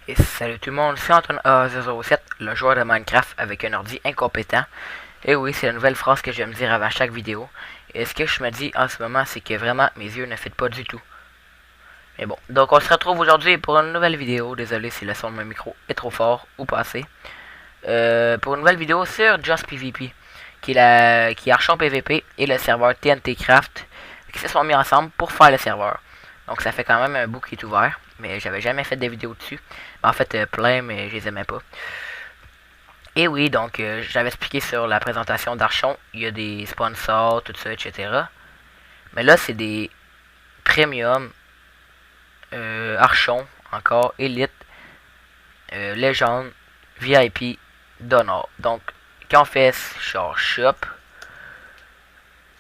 Et salut tout le monde, c'est Antoine A007, le joueur de Minecraft avec un ordi incompétent. Et oui, c'est la nouvelle phrase que je vais me dire avant chaque vidéo. Et ce que je me dis en ce moment, c'est que vraiment mes yeux ne fitent pas du tout. Mais bon, donc on se retrouve aujourd'hui pour une nouvelle vidéo. Désolé si le son de mon micro est trop fort ou pas assez. Pour une nouvelle vidéo sur Just PvP, qui est Archon PvP et le serveur TNT Craft, qui se sont mis ensemble pour faire le serveur. Donc ça fait quand même un bout qui est ouvert, mais j'avais jamais fait des vidéos dessus. En fait, plein, mais je les aimais pas. Et oui, donc j'avais expliqué sur la présentation d'Archon, il y a des sponsors, tout ça, etc. Mais là, c'est des premium, Archon, encore, Elite, Légende, VIP, Donor. Donc, quand on fait genre shop,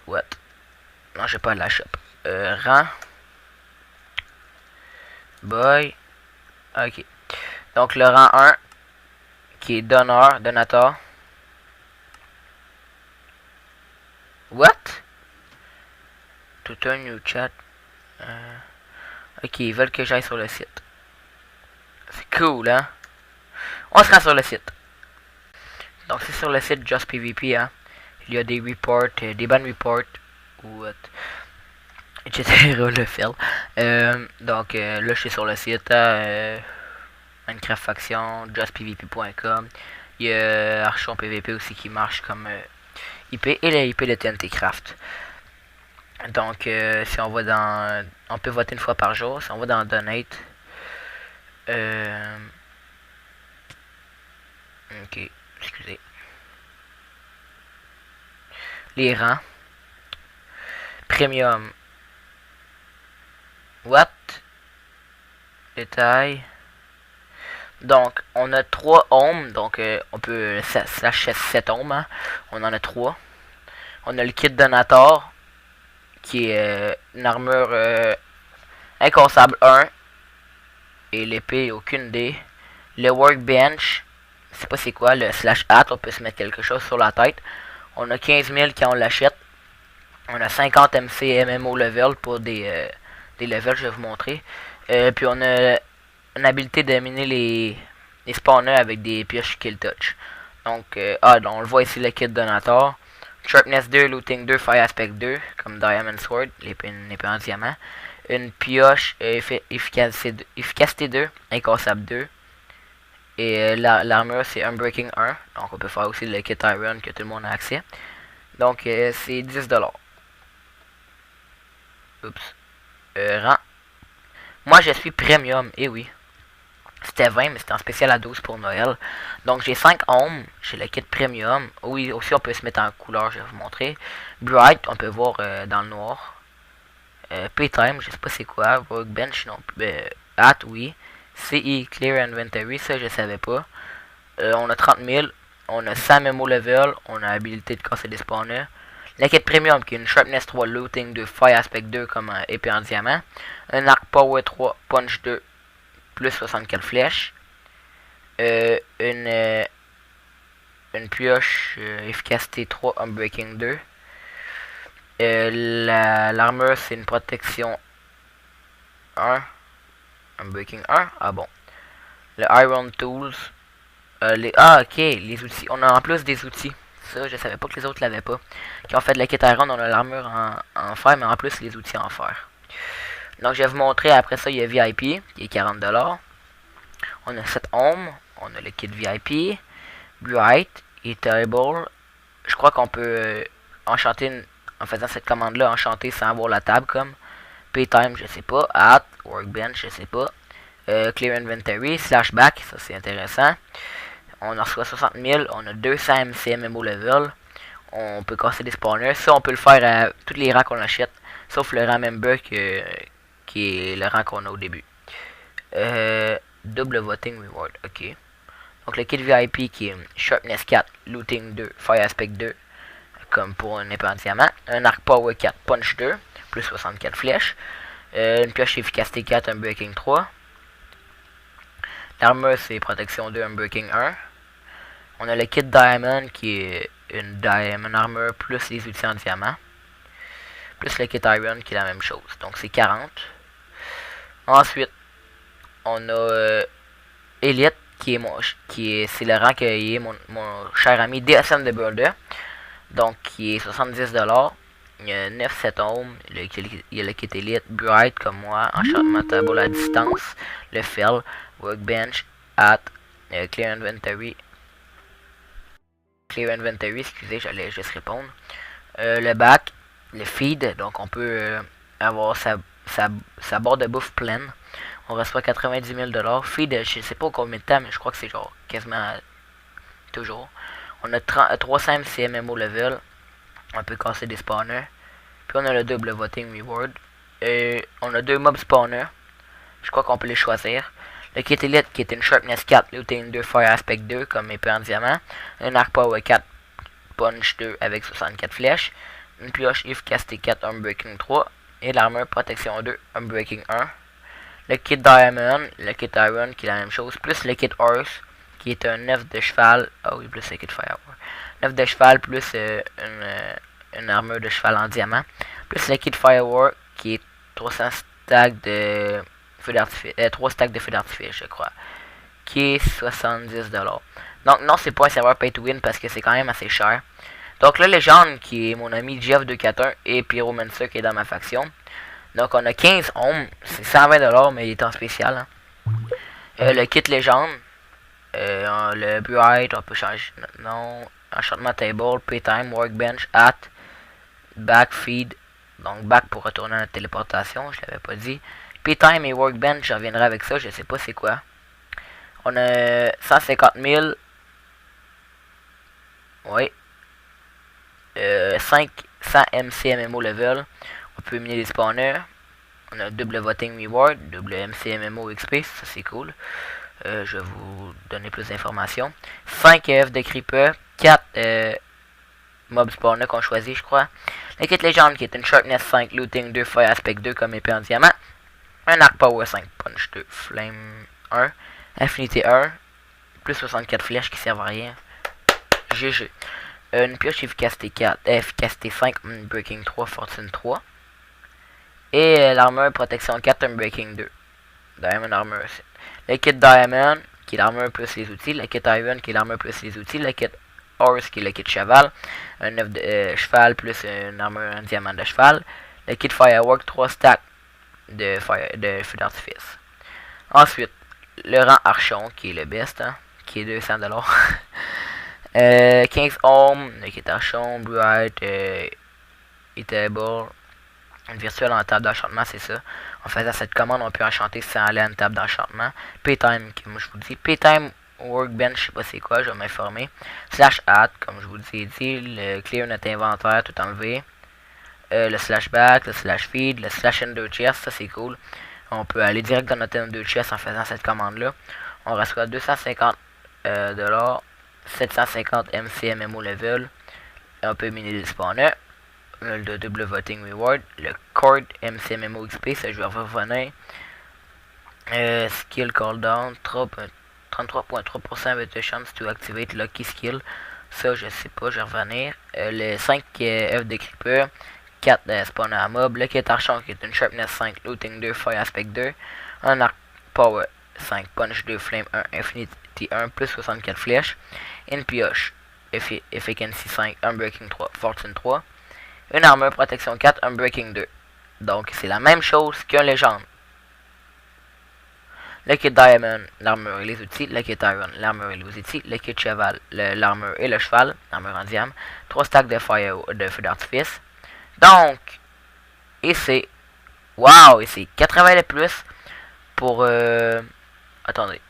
what? Non, j'ai pas de la shop. Rang, boy, ok. Donc, le rang 1, qui est donator. What? Tout un new chat. Ok, ils veulent que j'aille sur le site. C'est cool, hein? On sera sur le site. Donc, c'est sur le site Just PvP, hein? Il y a des reports, des bonnes reports, ou etc. le fil. Donc, là, je suis sur le site, Minecraft Faction, justpvp.com. Il y a Archon PvP aussi qui marche comme IP et la IP de TNT Craft. Donc, si on va dans... On peut voter une fois par jour. Si on va dans Donate... ok, excusez. Les rangs. Premium. What? Détail. Donc, on a 3 ohms. Donc, on peut slash 7 ohms. Hein. On en a 3. On a le kit donator. Qui est une armure incassable 1. Et l'épée, aucune idée. Le workbench. Je sais pas c'est quoi. Le slash hat. On peut se mettre quelque chose sur la tête. On a 15 000 quand on l'achète. On a 50 MC MMO level pour des levels, je vais vous montrer. Puis on a une habilité de miner les spawners avec des pioches kill touch. Donc, donc on le voit ici le kit donator. Sharpness 2, Looting 2, Fire Aspect 2, comme Diamond Sword, l'épée en diamant. Une pioche, efficacité 2, incassable 2. Et l'armure c'est Unbreaking 1. Donc on peut faire aussi le kit Iron que tout le monde a accès. Donc c'est 10$. Oups. Rang. Moi je suis premium, et oui. C'était 20, mais c'était en spécial à 12 pour Noël. Donc j'ai 5 ohms chez le kit premium. Oui, aussi on peut se mettre en couleur, je vais vous montrer. Bright, on peut voir dans le noir. Paytime, je sais pas c'est quoi. Workbench, non. Hat, oui. CE, Clear Inventory, ça je savais pas. On a 30 000. On a 100 memo level. On a habilité de casser des spawners. La kit premium qui est une Sharpness 3, Looting 2, Fire Aspect 2 comme épée en diamant. Un arc Power 3, Punch 2, plus 64 flèches. Une pioche efficacité 3, Unbreaking 2. L'armure c'est une protection 1. Unbreaking 1. Ah bon. Le Iron Tools. Ok, les outils. On a en plus des outils. Ça, je savais pas que les autres l'avaient pas. Quand on fait de la kit Iron, on a l'armure en fer, mais en plus les outils en fer. Donc je vais vous montrer, après ça, il y a VIP, qui est 40$. On a 7 ohms. On a le kit VIP. Bright et Table. Je crois qu'on peut enchanter, en faisant cette commande-là, enchanter sans avoir la table comme. Paytime, je sais pas. Hat, Workbench, je sais pas. Clear Inventory, slash back, ça c'est intéressant. On en reçoit 60 000, on a 200 MCMMO level. On peut casser des spawners. Ça, on peut le faire à tous les rangs qu'on achète, sauf le rang member qui est le rang qu'on a au début. Double voting reward, ok. Donc le kit VIP qui est Sharpness 4, Looting 2, Fire Aspect 2, comme pour un épée en diamant. Un arc Power 4, Punch 2, plus 64 flèches. Une pioche efficacité 4, Unbreaking 3. L'armure c'est protection 2, Unbreaking 1. On a le kit Diamond qui est une Diamond Armor plus les outils en diamant. Plus le kit Iron qui est la même chose. Donc c'est 40. Ensuite, on a Elite, c'est le rang que est mon cher ami DSM de Boulder. Donc, qui est 70$. Il y a 9-7 ohms. Il y a le kit Elite, Bright comme moi, Enchantement Table à distance, le Fell, Workbench, At, Clear Inventory. Clear Inventory, excusez, j'allais juste répondre. Le back, le feed, donc on peut avoir sa barre de bouffe pleine. On reçoit 90 000$. Feed, je sais pas combien de temps, mais je crois que c'est genre quasiment toujours. On a 300 MCMMO level. On peut casser des spawners. Puis on a le double voting reward. On a 2 mob spawners. Je crois qu'on peut les choisir. Le kit Elite qui est une Sharpness 4, Looting 2, Fire Aspect 2 comme épée en diamant. Un Arc Power 4, Punch 2 avec 64 flèches. Une pioche Efficacité 4, Unbreaking 3. Et l'armure Protection 2, Unbreaking 1. Le kit Diamond, le kit Iron qui est la même chose. Plus le kit Horse qui est un 9 de cheval. Ah oui, plus le kit Fire. 9 de cheval plus une armure de cheval en diamant. Plus le kit Firework qui est 300 stacks de feu d'artifice. 3 stacks de feu d'artifice, je crois. Qui est 70$. Donc non, c'est pas un serveur pay to win parce que c'est quand même assez cher. Donc là, Légende qui est mon ami Jeff241 et Pyromancer qui est dans ma faction. Donc on a 15 ohms. C'est 120$, mais il est en spécial. Hein. Le kit Légende. Le Bright, on peut changer. Non. Enchantement Table, Paytime, Workbench, At, Back, Feed. Donc back pour retourner à la téléportation, je l'avais pas dit. Paytime et Workbench, je reviendrai avec ça, je sais pas c'est quoi. On a 150 000. Oui. 500 MCMMO level. On peut miner les spawners. On a double voting reward, double MCMMO XP, ça c'est cool. Je vais vous donner plus d'informations. 5 EF de creeper, 4 mob spawners qu'on choisit, je crois. Le kit légende qui est une Sharpness 5, Looting 2, Fire Aspect 2 comme épée en diamant. Un Arc Power 5, Punch 2, Flame 1, Infinity 1, plus 64 flèches qui servent à rien. GG. Une pioche efficacité 4, efficacité 5, Breaking 3, Fortune 3. Et l'armure protection 4, Breaking 2. Diamond Armor. Le kit Diamond, qui est l'armure plus les outils. Le kit Iron, qui est l'armure plus les outils. Le kit Horse, qui est le kit cheval. Un 9 de cheval plus une armure en diamant de cheval. Le kit Firework, 3 stacks de feu d'artifice. Ensuite, le rang Archon, qui est le best, hein, qui est 200$. 15 ohms, le kit Archon, Bright, Eatable. Une virtuelle en table d'enchantement, c'est ça. En faisant cette commande, on peut enchanter sans aller à une table d'enchantement. Paytime, comme je vous dis. Paytime Workbench, je sais pas c'est quoi, je vais m'informer. Slash At, comme je vous ai dit. Le clear notre inventaire, tout enlevé. Le slash back, le slash feed, le slash ender chest, ça c'est cool. On peut aller direct dans notre ender chest en faisant cette commande-là. On reçoit 250 $, 750 MCMMO level. Et on peut miner les spawners. Le double voting reward, le cord MCMMO XP, ça je vais revenir. Skill cooldown, 33.3% avec de chance to activate lucky skill, ça je sais pas, je vais revenir. Le 5 F de creeper, 4 spawner à mob, le kit archon qui est une sharpness 5, looting 2, fire aspect 2, un arc power 5, punch 2, flame 1, infinity 1, plus 64 flèches, une pioche, efficiency 5, unbreaking 3, fortune 3. Une armure protection 4, Unbreaking 2. Donc c'est la même chose qu'un légende. Le kit Diamond, l'armure et les outils. Le kit Iron, l'armure et les outils. Le kit cheval, l'armure et le cheval. L'armure en diamant. 3 stacks de feu d'artifice. Donc, et c'est... Waouh, et c'est 80 de plus pour... attendez.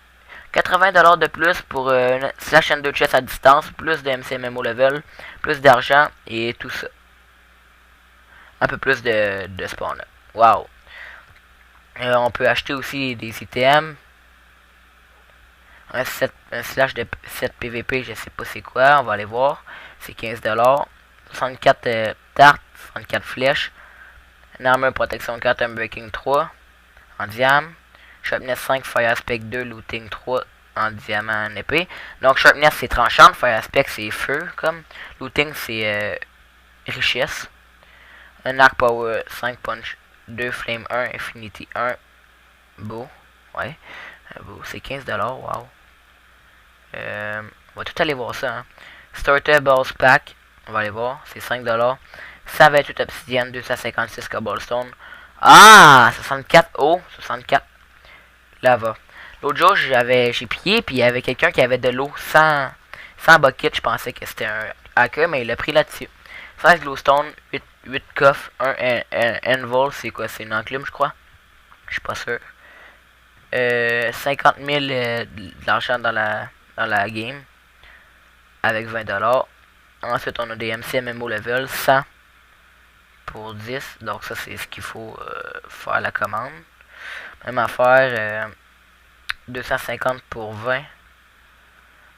80$ de plus pour slash and 2 chest à distance. Plus de MCMMO level. Plus d'argent et tout ça. Un peu plus de spawn. Wow. On peut acheter aussi des items. Un slash de 7 PVP, je sais pas c'est quoi. On va aller voir. C'est 15$. 64 tartes, 64 flèches. Une armure protection 4, Unbreaking 3. En diamant. Sharpness 5, Fire Aspect 2, Looting 3. En diamant en épée. Donc Sharpness c'est tranchant. Fire Aspect c'est feu. Comme Looting c'est richesse. Un arc power 5 punch 2 flame 1 infinity 1 beau ouais C'est 15$, wow. On va tout aller voir ça. Hein. Starter Balls Pack, on va aller voir, c'est 5$. 128 obsidienne, 256 cobblestone. Ah, 64, oh, 64 lava. L'autre jour, j'ai piqué, puis il y avait quelqu'un qui avait de l'eau sans bucket. Je pensais que c'était un hacker, mais il a pris là-dessus. 16 glowstone, 8 coffres, 1 anvil, c'est quoi? C'est une enclume, je crois. Je suis pas sûr. 50 000 d'argent dans la game. Avec 20$. Ensuite, on a des MCMMO level, 100 pour 10. Donc ça, c'est ce qu'il faut faire la commande. Même affaire, 250 pour 20.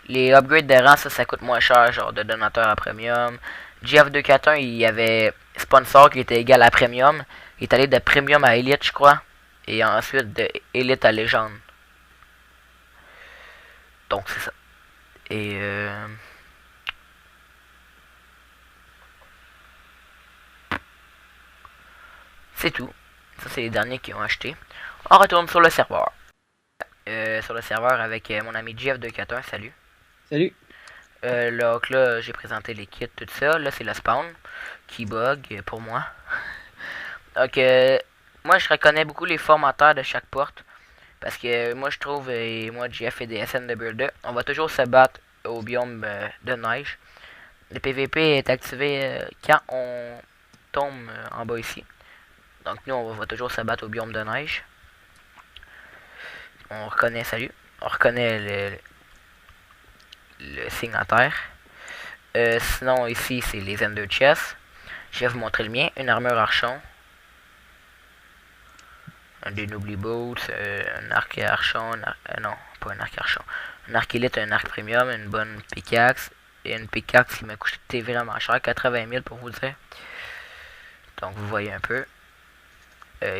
Les upgrades de rang, ça coûte moins cher, genre de donateur à premium. GF241, il y avait sponsor qui était égal à premium. Il est allé de premium à élite, je crois. Et ensuite de élite à légende. Donc c'est ça. Et c'est tout. Ça, c'est les derniers qui ont acheté. On retourne sur le serveur. Sur le serveur avec mon ami GF241, salut. Salut. Donc là, j'ai présenté les kits, tout ça. Là, c'est le spawn qui bug pour moi. Donc, moi, je reconnais beaucoup les formateurs de chaque porte. Parce que moi, je trouve, et moi, GF et DSN de Builder, on va toujours se battre au biome de neige. Le PVP est activé quand on tombe en bas ici. Donc, nous, on va toujours se battre au biome de neige. On reconnaît, salut. On reconnaît le signe en terre. Sinon, ici, c'est les Ender Chests. Je vais vous montrer le mien. Une armure archon. Des Nobly Boots. Un arc archon. Non, pas un arc archon. Un arc élite, un arc premium. Une bonne pickaxe. Et une pickaxe qui m'a coûté vraiment cher. 80 000 pour vous dire. Donc, vous voyez un peu.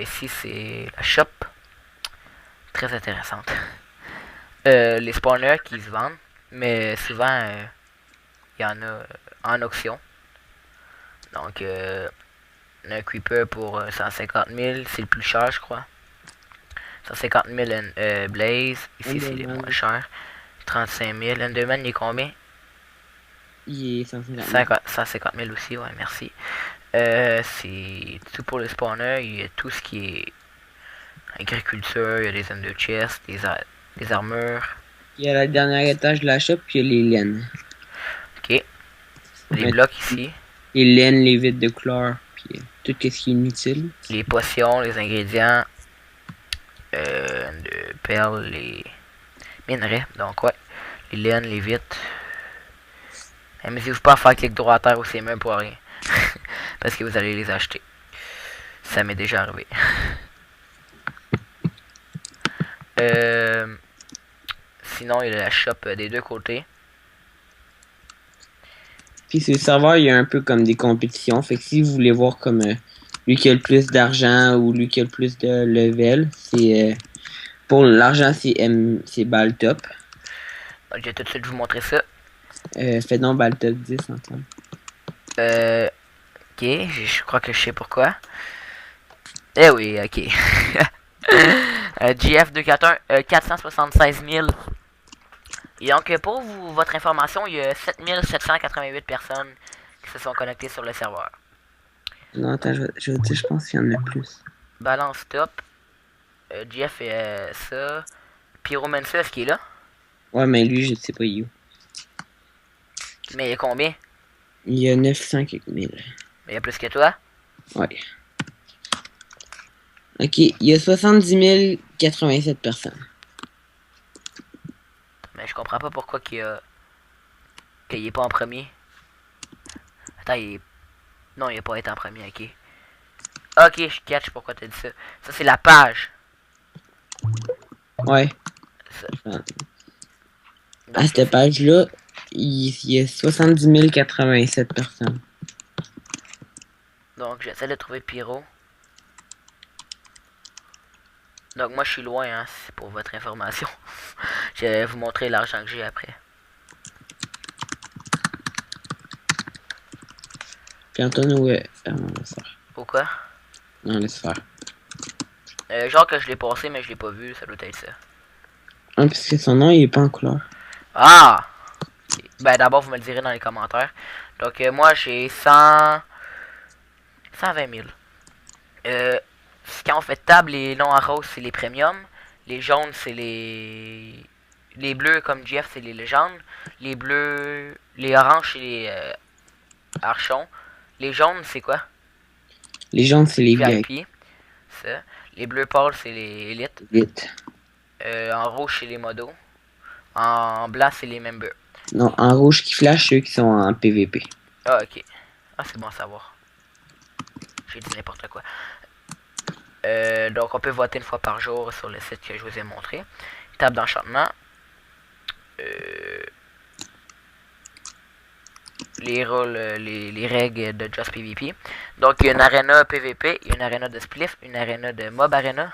Ici, c'est la shop. Très intéressante. Les spawners qui se vendent. Mais souvent, il y en a en auction. Donc, un creeper pour 150 000, c'est le plus cher, je crois. 150 000 blaze. Ici, c'est les moins chers. 35 000. Enderman, il est combien? Il est 150 000 aussi, ouais, merci. C'est tout pour le spawner. Il y a tout ce qui est agriculture. Il y a des ender chests, des armures. Il y a le dernier étage de la shop, puis il y a les laines. Ok. Les blocs ici. Les laines, les vitres de couleur, puis tout ce qui est inutile. Les potions, les ingrédients. De perles, les minerais. Donc, ouais. Les laines, les vitres. Amusez-vous pas à faire clic droit à terre ou ses mains pour rien. Parce que vous allez les acheter. Ça m'est déjà arrivé. Sinon, il y a la shop des deux côtés. Puis sur le serveur, il y a un peu comme des compétitions. Fait que si vous voulez voir comme lui qui a le plus d'argent ou lui qui a le plus de level, c'est pour l'argent, c'est Baltop. Donc, je vais tout de suite vous montrer ça. Fais donc Baltop 10, Antoine. Ok, je crois que je sais pourquoi. Eh oui, ok. GF241, 476 000. Et donc, pour votre information, il y a 7788 personnes qui se sont connectées sur le serveur. Non, attends, je veux dire, je pense qu'il y en a plus. Balance top. GF fait ça. Pyromancer, est-ce qu'il est là? Ouais, mais lui, je sais pas, il est où. Mais il y a combien? Il y a 900 quelques mille. Mais il y a plus que toi? Ouais. Ok, il y a 70 087 personnes. Mais je comprends pas pourquoi qu'il est pas en premier. Attends, il est... Non, il est pas été en premier, ok. Ok, je catch pourquoi t'as dit ça. Ça, c'est la page. Ouais. Ça. À cette page-là, il y a 70 087 personnes. Donc, j'essaie de trouver Pyro. Donc, moi, je suis loin, hein, c'est pour votre information. Je vais vous montrer l'argent que j'ai après. Puis Antoine, ouais. Non, laisse faire. Pourquoi? Non, laisse faire. Genre que je l'ai passé, mais je l'ai pas vu, ça doit être ça. parce que son nom, il est pas en couleur. Ah! Ben d'abord, vous me le direz dans les commentaires. Donc moi, j'ai 120 000. Euh, Quand on fait table, les noms en rose, c'est les premiums. Les jaunes, c'est les... Les bleus, comme Jeff, c'est les légendes. Les bleus... Les oranges, c'est les archons. Les jaunes, c'est quoi? Les jaunes, c'est les VIP. VIP. Ça. Les bleus pâles, c'est les élites. Vite. En rouge, c'est les modos. En blanc, c'est les members. Non, en rouge qui flash, ceux qui sont en PVP. Ah, ok. Ah, c'est bon à savoir. J'ai dit n'importe quoi. Donc, on peut voter une fois par jour sur le site que je vous ai montré. Table d'enchantement. Les rôles, les règles de Just PvP. Donc, il y a une arena PvP, il y a une arena de Spliff, une arena de Mob Arena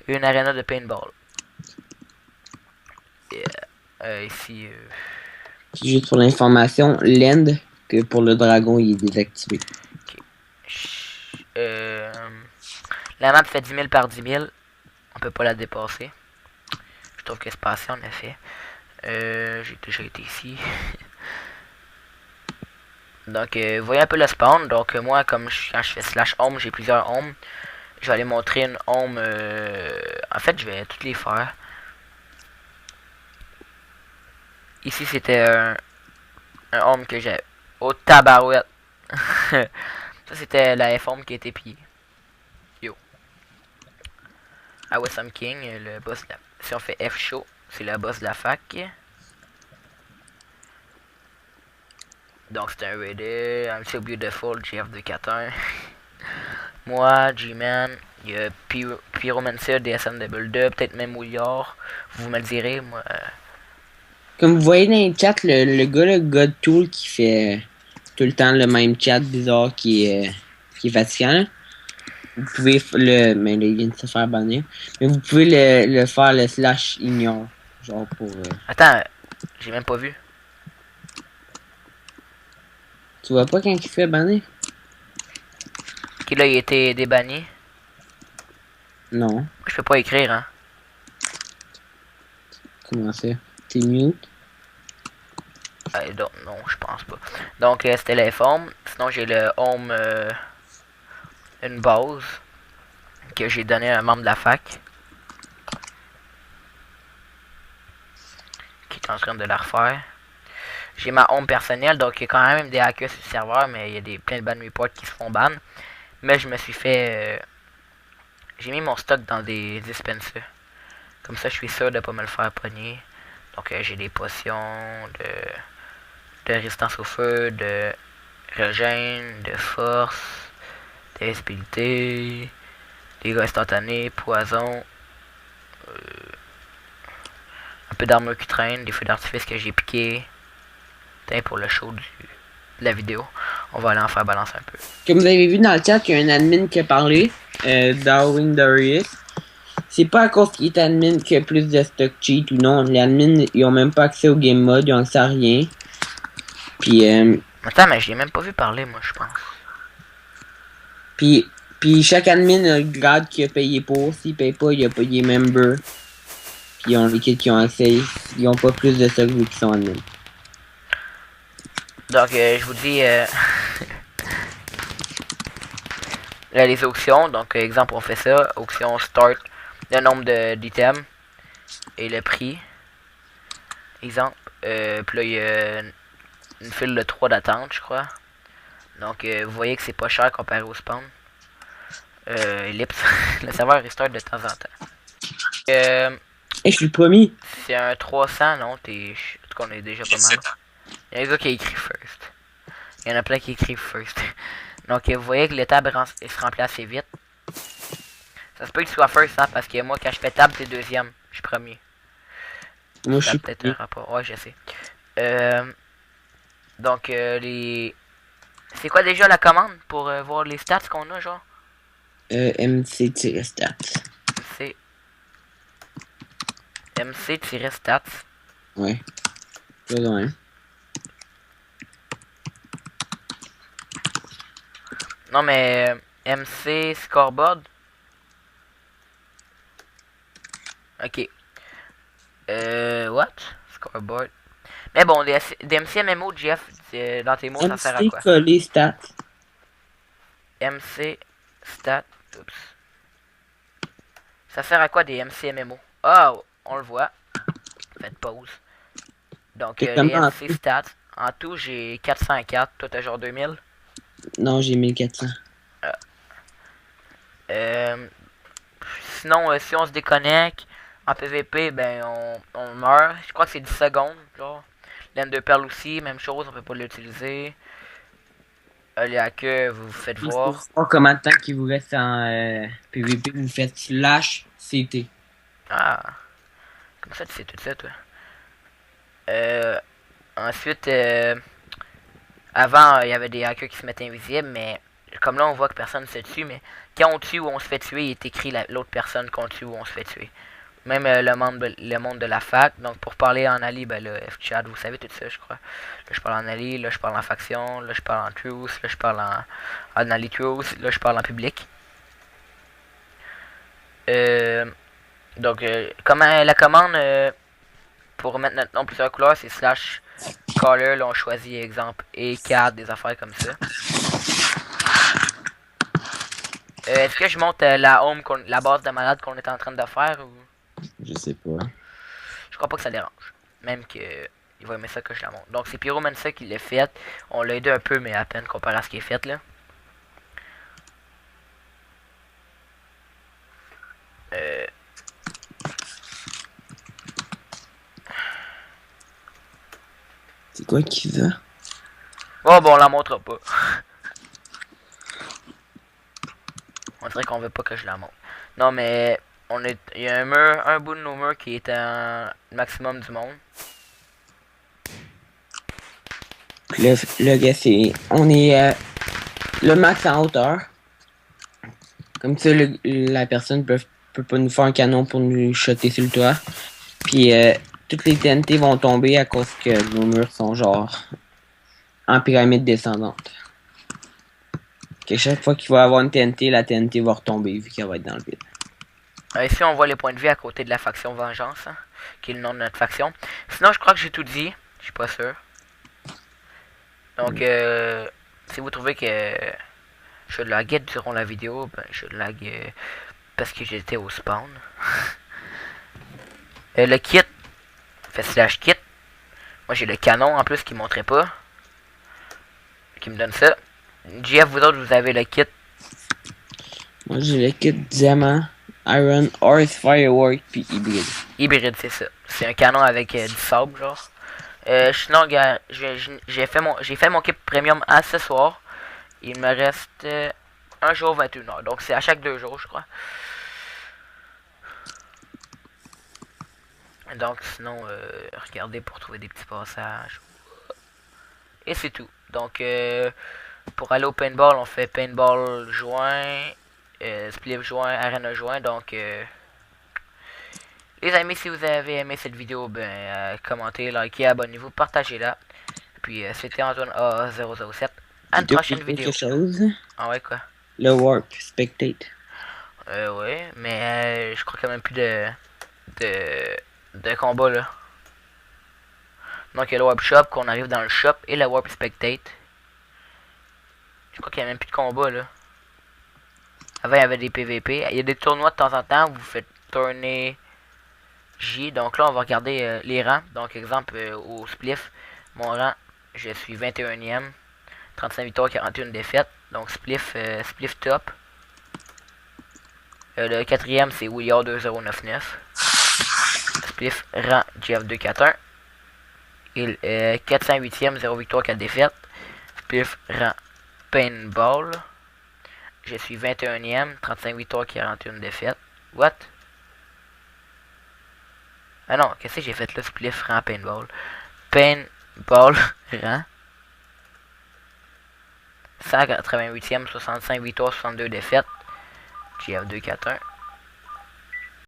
et une arena de Paintball. Et, ici... Juste pour l'information, l'end que pour le dragon, il est désactivé. La map fait 10 000 par 10 000. On peut pas la dépasser. Je trouve que c'est pas assez en effet. J'ai déjà été ici. Donc, vous voyez un peu le spawn. Donc, moi, comme quand je fais slash home, j'ai plusieurs homes. Je vais aller montrer une home. En fait, je vais toutes les faire. Ici, c'était un home que j'ai. Au tabarouette. Ça, c'était la F-home qui était pillée. Yo. Awesome King, le boss de la... Si on fait F show, c'est le boss de la fac. Donc c'est un raidé, I'm so beautiful, GF241. Moi, G-Man, il y a Pyromancer, DSM2, peut-être même Mouillard. Vous me le direz, moi. Comme vous voyez dans les chats, le gars, le God Tool qui fait tout le temps le même chat bizarre qui est fatigant. Vous pouvez le. Mais là, il vient de se faire bannir. Mais vous pouvez le faire le slash ignore. Genre pour. Attends, j'ai même pas vu. Tu vois pas quand il fait bannir? Qui là, il a été débanni. Non. Moi, je peux pas écrire, hein. Comment ça? T'es mute? Donc, non, je pense pas. Donc, c'était la F-home. Sinon, j'ai le home. Une base. Que j'ai donné à un membre de la fac. Qui est en train de la refaire. J'ai ma home personnelle, donc il y a quand même des hackers sur le serveur, mais il y a plein de ban reports qui se font ban. Mais je me suis fait... j'ai mis mon stock dans des dispensers. Comme ça, je suis sûr de pas me le faire pogner. Donc j'ai des potions de résistance au feu, de régène, de force, d'invincibilité, dégâts instantanés, poison, un peu d'armure qui traîne, des feux d'artifice que j'ai piqué. Pour le show de la vidéo. On va aller en faire balance un peu. Comme vous avez vu dans le chat, il y a un admin qui a parlé, Darwin Darius. C'est pas à cause qu'il est admin qu'il y a plus de stock cheat ou non. Les admins, ils ont même pas accès au game mode, ils ont accès à rien. Puis, Attends, mais je l'ai même pas vu parler, moi, je pense. Puis chaque admin a le grade qu'il a payé pour. S'il paye pas, il a payé member. Puis ils ont les kids qui ont accès. Ils ont pas plus de stock vu qu'ils sont admin. Donc, je vous dis... là, les auctions. Donc, exemple, on fait ça. Auction start. Le nombre d'items. Et le prix. Exemple. Puis là, il y a une file de 3 d'attente, je crois. Donc, vous voyez que c'est pas cher comparé au spawn. Ellipse. Le serveur restart de temps en temps. Je suis le premier. C'est un 300, non? En tout cas, on est déjà pas mal. Il y a un gars qui a écrit first. Il y en a plein qui écrivent first. Donc, vous voyez que le tab se remplit assez vite. Ça se peut qu'il soit first, hein, parce que moi, quand je fais tab, c'est deuxième. Je suis premier. Moi, je suis peut-être un rapport. Ouais, je sais. Donc, les... C'est quoi déjà la commande pour voir les stats qu'on a, genre? MC-stats. MC-stats. Ouais. Pas loin. Non, mais MC scoreboard. Ok. What? Scoreboard. Mais bon, des MCMMO, Jeff, dans tes mots, ça sert à MC quoi? coller stats. MC stat. Oups. Ça sert à quoi des MCMMO? Ah, on le voit. Faites pause. Donc, C'est les comment en MC tout? stats. En tout, j'ai 404. Toi, t'as genre 2000. Non, j'ai 1400. Euh, Sinon, si on se déconnecte en PVP, ben on meurt. Je crois que c'est 10 secondes. Genre. Laine de perle aussi, même chose, on peut pas l'utiliser. Les hackers, vous faites Juste pour voir. savoir combien de temps qu'il vous reste en PVP, vous faites slash CT. Ah, comme ça tu sais tout ça, toi. Ensuite, avant, il y avait des hackers qui se mettaient invisibles, mais comme là on voit que personne ne se tue, mais quand on tue ou on se fait tuer, il est écrit l'autre personne qu'on tue ou on se fait tuer. Même le monde de la fac. Donc pour parler en Ali, ben là, F-Chat, vous savez tout ça, je crois. Là je parle en Ali, là je parle en faction, là je parle en truth, là je parle en Ali truth, là je parle en public. Donc comment la commande pour mettre notre nom plusieurs couleurs, c'est slash color, là on choisit exemple et 4, des affaires comme ça. Est-ce que je monte la home, la base de malade qu'on est en train de faire ou... Je sais pas. Je crois pas que ça dérange. Même que il va aimer ça que je la monte. Donc c'est Pyromancer qui l'a fait. On l'a aidé un peu, mais à peine comparé à ce qui est fait là. C'est quoi qui va? Oh bon, on la montrera pas. On dirait qu'on veut pas que je la montre. Non mais il y a un bout de nos murs qui est un maximum du monde. Le gars, c'est. On est le max en hauteur. Comme ça, la personne peut pas nous faire un canon pour nous shotter sur le toit. Puis toutes les TNT vont tomber à cause que nos murs sont genre en pyramide descendante. Que chaque fois qu'il va y avoir une TNT, la TNT va retomber vu qu'elle va être dans le vide. Ici on voit les points de vie à côté de la faction Vengeance, hein, qui est le nom de notre faction. Sinon je crois que j'ai tout dit, je suis pas sûr. Donc si vous trouvez que je laguais durant la vidéo, ben je lague parce que j'étais au spawn. Le kit, fait slash kit. Moi j'ai le canon en plus qui montrait pas. Qui me donne ça. GF, vous autres vous avez le kit. Moi j'ai le kit diamant, iron, earth, firework, puis hybride. Hybride, c'est ça. C'est un canon avec du sable, genre. Sinon, gars, j'ai fait mon kit premium à ce soir. Il me reste un jour 21h. Donc c'est à chaque 2 jours, je crois. Donc sinon, regardez pour trouver des petits passages. Et c'est tout. Donc pour aller au paintball, on fait paintball joint, spliff joint, arena joint. Donc les amis, si vous avez aimé cette vidéo, ben commentez, likez, abonnez-vous, partagez-la. Puis c'était Antoine A007. À une prochaine vidéo. Quelque chose? Ah ouais, quoi? Le warp, spectate. Ouais, mais je crois qu'il n'y a même plus de combat là. Donc il y a le warp shop, qu'on arrive dans le shop, et le warp spectate. Je crois qu'il n'y a même plus de combat là. Avant il y avait des PVP. Il y a des tournois de temps en temps où vous faites tourner J. Donc là on va regarder les rangs. Donc exemple au spliff, mon rang, je suis 21ème. 35 victoires, 41 défaites. Donc spliff top. Le quatrième c'est Williard 2099. Spliff rang GF241. Et 408ème, 0 victoire, 4 défaites. Spliff rang Paintball. Je suis 21ème, 35 victoires, 41 défaites. What? Ah non, qu'est-ce que j'ai fait là? Spliff rang Paintball. Paintball rang 188ème, 65 victoires, 62 défaites. GF241.